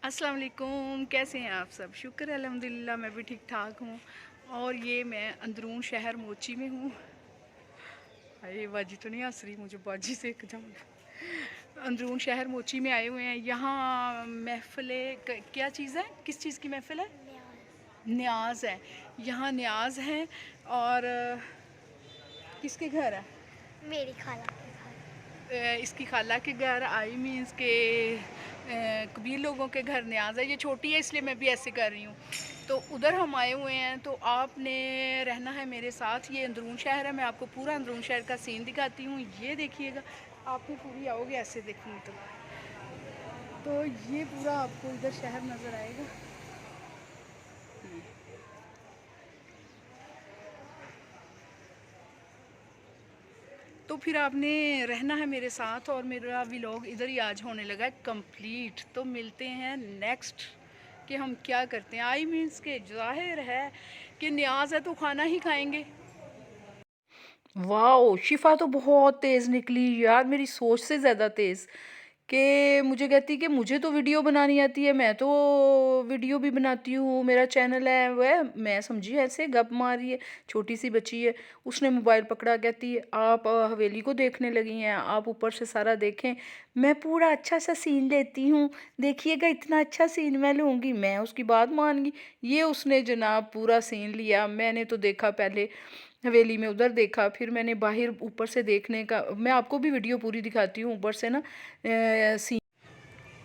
अस्सलाम वालेकुम, कैसे हैं आप सब? शुक्र है अल्हम्दुलिल्लाह मैं भी ठीक ठाक हूँ। और ये मैं अंदरून शहर मोची में हूँ। अरे बाजी तो नहीं हंस रही, मुझे बाजी से एक जम। अंदरून शहर मोची में आए हुए हैं। यहाँ महफ़िल क्या चीज़ है, किस चीज़ की महफ़िल है? न्याज है। यहाँ न्याज है। और किसके घर है? मेरी खाला के घर। इसकी खाला के घर आई मीन्स के कबीर लोगों के घर न्याज है। ये छोटी है इसलिए मैं भी ऐसे कर रही हूँ। तो उधर हम आए हुए हैं, तो आपने रहना है मेरे साथ। ये अंदरून शहर है, मैं आपको पूरा अंदरून शहर का सीन दिखाती हूँ। ये देखिएगा, आप भी पूरी आओगे ऐसे देखूँ तो ये पूरा आपको इधर शहर नज़र आएगा। तो फिर आपने रहना है मेरे साथ और मेरा व्लॉग इधर ही आज होने लगा है कंप्लीट। तो मिलते हैं नेक्स्ट कि हम क्या करते हैं। आई मीन्स के जाहिर है कि न्याज है तो खाना ही खाएंगे। वाओ, शिफा तो बहुत तेज़ निकली यार, मेरी सोच से ज़्यादा तेज़। कि मुझे कहती कि मुझे तो वीडियो बनानी आती है, मैं तो वीडियो भी बनाती हूँ, मेरा चैनल है। वह मैं समझी ऐसे गप मार रही है, छोटी सी बच्ची है। उसने मोबाइल पकड़ा, कहती है आप हवेली को देखने लगी हैं, आप ऊपर से सारा देखें, मैं पूरा अच्छा सा सीन लेती हूँ, देखिएगा इतना अच्छा सीन मैं लूँगी। मैं उसकी बात मान गई। ये उसने जनाब पूरा सीन लिया। मैंने तो देखा पहले हवेली में, उधर देखा, फिर मैंने बाहर ऊपर से देखने का, मैं आपको भी वीडियो पूरी दिखाती हूँ ऊपर से ना सीन।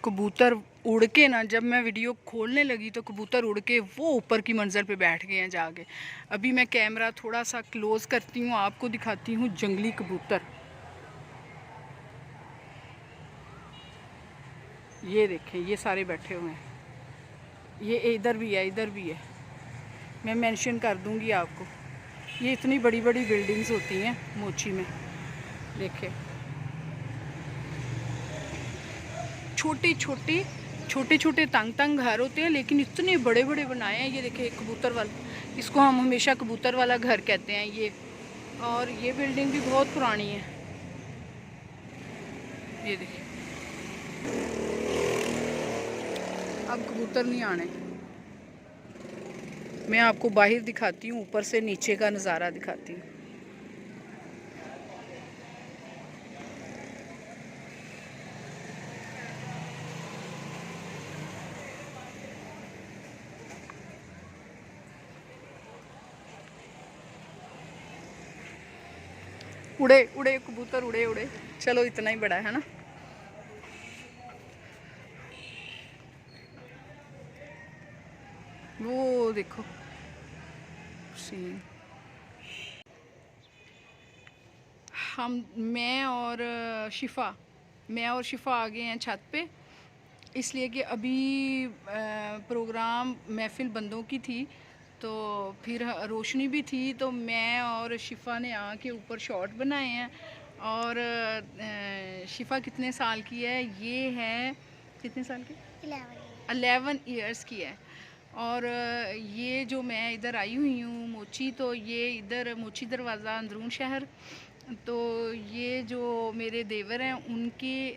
कबूतर उड़ के ना, जब मैं वीडियो खोलने लगी तो कबूतर उड़ के वो ऊपर की मंजिल पे बैठ गए हैं जाके। अभी मैं कैमरा थोड़ा सा क्लोज करती हूँ, आपको दिखाती हूँ जंगली कबूतर। ये देखें, ये सारे बैठे हुए हैं। ये इधर भी है, इधर भी है, मैं मेंशन कर दूंगी आपको। ये इतनी बड़ी बड़ी बिल्डिंग्स होती हैं मोची में, देखें छोटे छोटे तंग तंग घर होते हैं, लेकिन इतने बड़े बड़े बनाए हैं। ये देखें कबूतर वाला, इसको हम हमेशा कबूतर वाला घर कहते हैं ये। और ये बिल्डिंग भी बहुत पुरानी है। ये देखिए, अब कबूतर नहीं आने। मैं आपको बाहर दिखाती हूँ, ऊपर से नीचे का नज़ारा दिखाती हूँ। उड़े उड़े कबूतर, उड़े उड़े। चलो इतना ही बड़ा है ना। वो देखो सीन। मैं और शिफा आ गए हैं छत पे, इसलिए कि अभी प्रोग्राम महफ़िल बंदों की थी, तो फिर रोशनी भी थी, तो मैं और शिफा ने आके ऊपर शॉट बनाए हैं। और शिफा कितने साल की है? ये है कितने साल की? 11 ईयर्स की है। और ये जो मैं इधर आई हुई हूँ मोची, तो ये इधर मोची दरवाज़ा अंदरून शहर। तो ये जो मेरे देवर हैं उनके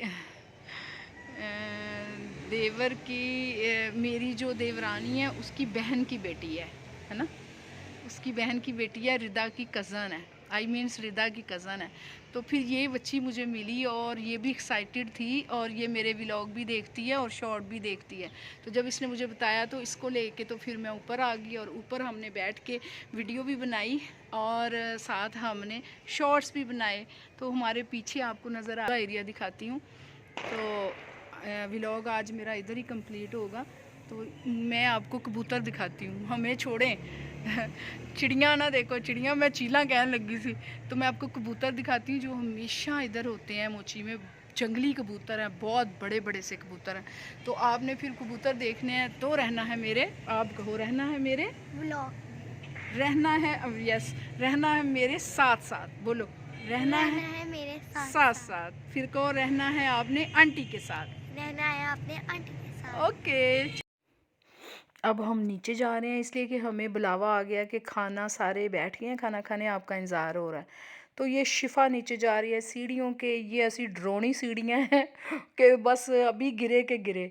देवर की मेरी जो देवरानी है उसकी बहन की बेटी है ना। उसकी बहन की बेटी है, रिदा की कज़न है, आई मीन्स रिदा की कज़न है। तो फिर ये बच्ची मुझे मिली और ये भी एक्साइटेड थी, और ये मेरे व्लॉग भी देखती है और शॉर्ट भी देखती है। तो जब इसने मुझे बताया तो इसको लेके तो फिर मैं ऊपर आ गई, और ऊपर हमने बैठ के वीडियो भी बनाई और साथ हमने शॉर्ट्स भी बनाए। तो हमारे पीछे आपको नज़र आ एरिया दिखाती हूँ। तो व्लॉग आज मेरा इधर ही कंप्लीट होगा। तो मैं आपको कबूतर दिखाती हूँ, हमें छोड़ें चिड़ियाँ ना देखो, चिड़ियाँ मैं चीला कहने लगी थी। तो मैं आपको कबूतर दिखाती हूँ जो हमेशा इधर होते हैं मोची में। जंगली कबूतर हैं, बहुत बड़े बड़े से कबूतर हैं। तो आपने फिर कबूतर देखने हैं तो रहना है मेरे, आप कहो रहना है मेरे व्लॉग, रहना है, अब यस, रहना है मेरे साथ साथ, बोलो रहना है मेरे साथ साथ साथ। साथ। फिर को रहना है आपने आंटी के साथ। रहना है अपने आंटी के साथ। ओके। अब हम नीचे जा रहे हैं इसलिए कि हमें बुलावा आ गया कि खाना, सारे बैठ गए हैं खाना खाने, आपका इंतज़ार हो रहा है। तो ये शिफा नीचे जा रही है सीढ़ियों के, ये ऐसी ड्रोनी सीढ़ियाँ हैं कि बस अभी गिरे के गिरे।